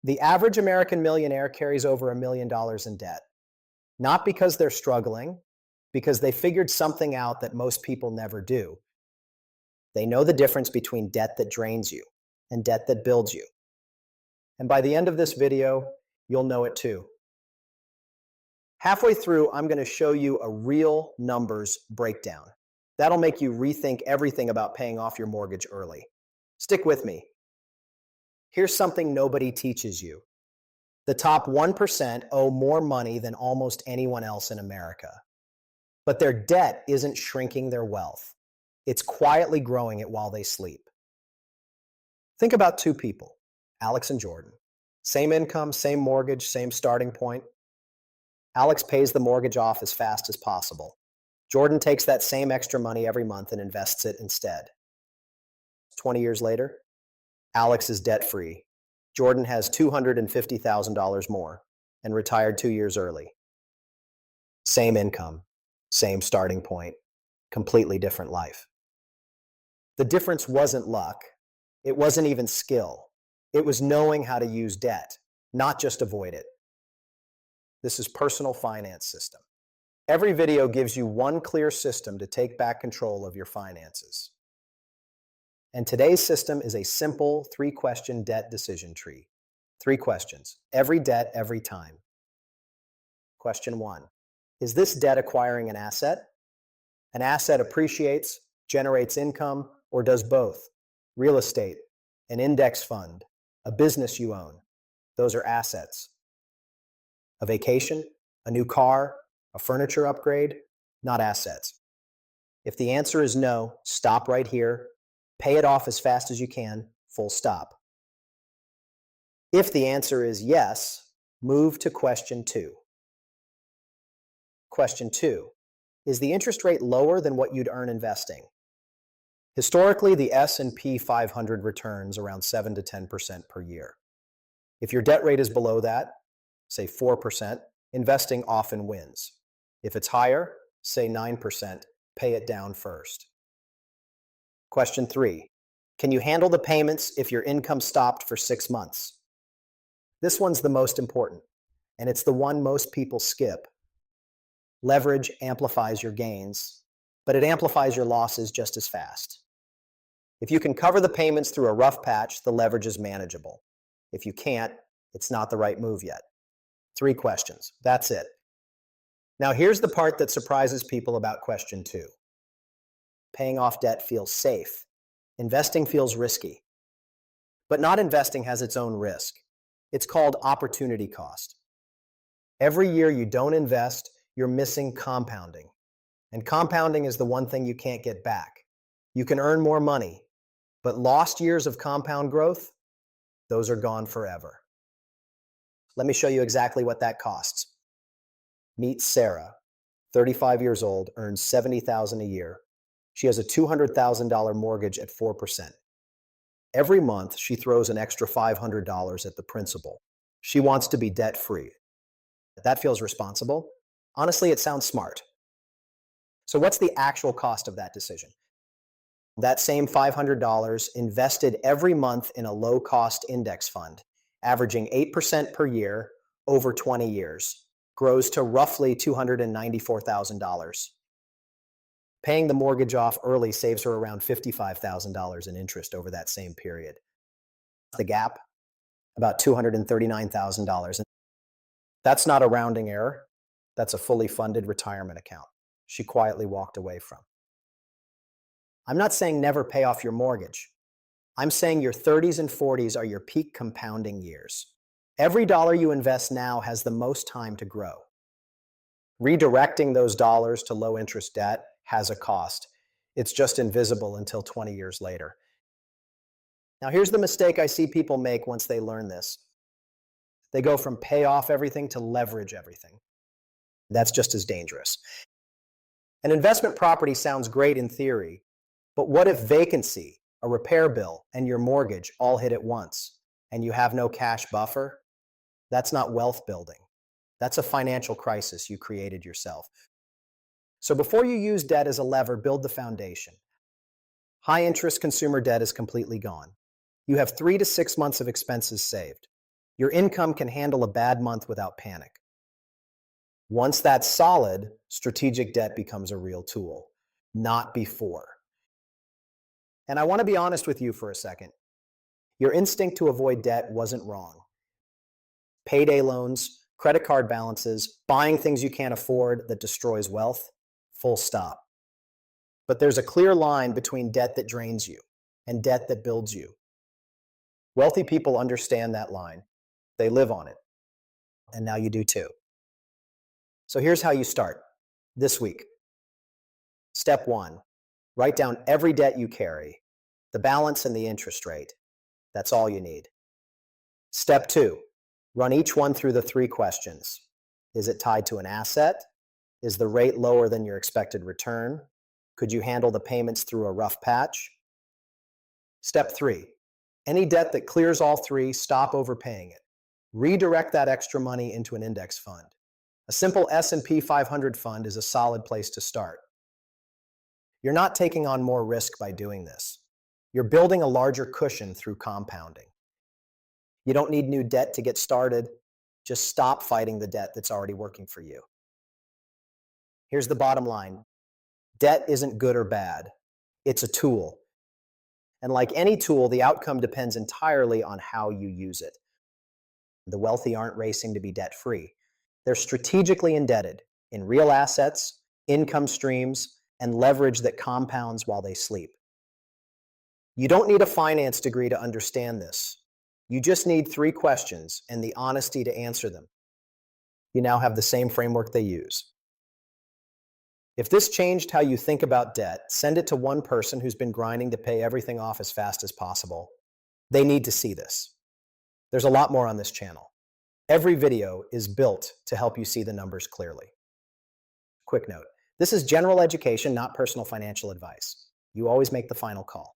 The average American millionaire carries over $1 million in debt, not because they're struggling, because they figured something out that most people never do. They know the difference between debt that drains you and debt that builds you. And by the end of this video, you'll know it too. Halfway through, I'm going to show you a real numbers breakdown. That'll make you rethink everything about paying off your mortgage early. Stick with me. Here's something nobody teaches you. The top 1% owe more money than almost anyone else in America. But their debt isn't shrinking their wealth. It's quietly growing it while they sleep. Think about two people, Alex and Jordan. Same income, same mortgage, same starting point. Alex pays the mortgage off as fast as possible. Jordan takes that same extra money every month and invests it instead. 20 years later, Alex is debt-free. Jordan has $250,000 more and retired 2 years early. Same income, same starting point, completely different life. The difference wasn't luck. It wasn't even skill. It was knowing how to use debt, not just avoid it. This is personal finance system. Every video gives you one clear system to take back control of your finances. And today's system is a simple 3-question debt decision tree. 3 questions, every debt, every time. Question 1, is this debt acquiring an asset? An asset appreciates, generates income, or does both? Real estate, an index fund, a business you own. Those are assets. A vacation, a new car, a furniture upgrade, not assets. If the answer is no, stop right here. Pay it off as fast as you can, full stop. If the answer is yes, move to question 2. Question 2, is the interest rate lower than what you'd earn investing? Historically, the S&P 500 returns around 7 to 10% per year. If your debt rate is below that, say 4%, investing often wins. If it's higher, say 9%, pay it down first. Question 3, can you handle the payments if your income stopped for 6 months? This one's the most important, and it's the one most people skip. Leverage amplifies your gains, but it amplifies your losses just as fast. If you can cover the payments through a rough patch, the leverage is manageable. If you can't, it's not the right move yet. 3 questions, that's it. Now here's the part that surprises people about question 2. Paying off debt feels safe. Investing feels risky. But not investing has its own risk. It's called opportunity cost. Every year you don't invest, you're missing compounding. And compounding is the one thing you can't get back. You can earn more money, but lost years of compound growth, those are gone forever. Let me show you exactly what that costs. Meet Sarah, 35 years old, earns $70,000 a year. She has a $200,000 mortgage at 4%. Every month, she throws an extra $500 at the principal. She wants to be debt-free. That feels responsible. Honestly, it sounds smart. So what's the actual cost of that decision? That same $500 invested every month in a low-cost index fund, averaging 8% per year over 20 years, grows to roughly $294,000. Paying the mortgage off early saves her around $55,000 in interest over that same period. The gap, about $239,000. That's not a rounding error. That's a fully funded retirement account she quietly walked away from. I'm not saying never pay off your mortgage. I'm saying your 30s and 40s are your peak compounding years. Every dollar you invest now has the most time to grow. Redirecting those dollars to low interest debt has a cost. It's just invisible until 20 years later. Now here's the mistake I see people make once they learn this. They go from pay off everything to leverage everything. That's just as dangerous. An investment property sounds great in theory, but what if vacancy, a repair bill, and your mortgage all hit at once, and you have no cash buffer? That's not wealth building. That's a financial crisis you created yourself. So before you use debt as a lever, build the foundation. High interest consumer debt is completely gone. You have 3 to 6 months of expenses saved. Your income can handle a bad month without panic. Once that's solid, strategic debt becomes a real tool, not before. And I want to be honest with you for a second. Your instinct to avoid debt wasn't wrong. Payday loans, credit card balances, buying things you can't afford that destroys wealth, full stop. But there's a clear line between debt that drains you and debt that builds you. Wealthy people understand that line. They live on it. And now you do too. So here's how you start this week. Step 1, write down every debt you carry, the balance and the interest rate. That's all you need. Step 2, run each one through the 3 questions. Is it tied to an asset? Is the rate lower than your expected return? Could you handle the payments through a rough patch? Step 3, any debt that clears all 3, stop overpaying it. Redirect that extra money into an index fund. A simple S&P 500 fund is a solid place to start. You're not taking on more risk by doing this. You're building a larger cushion through compounding. You don't need new debt to get started. Just stop fighting the debt that's already working for you. Here's the bottom line. Debt isn't good or bad. It's a tool. And like any tool, the outcome depends entirely on how you use it. The wealthy aren't racing to be debt-free. They're strategically indebted in real assets, income streams, and leverage that compounds while they sleep. You don't need a finance degree to understand this. You just need 3 questions and the honesty to answer them. You now have the same framework they use. If this changed how you think about debt, send it to one person who's been grinding to pay everything off as fast as possible. They need to see this. There's a lot more on this channel. Every video is built to help you see the numbers clearly. Quick note, this is general education, not personal financial advice. You always make the final call.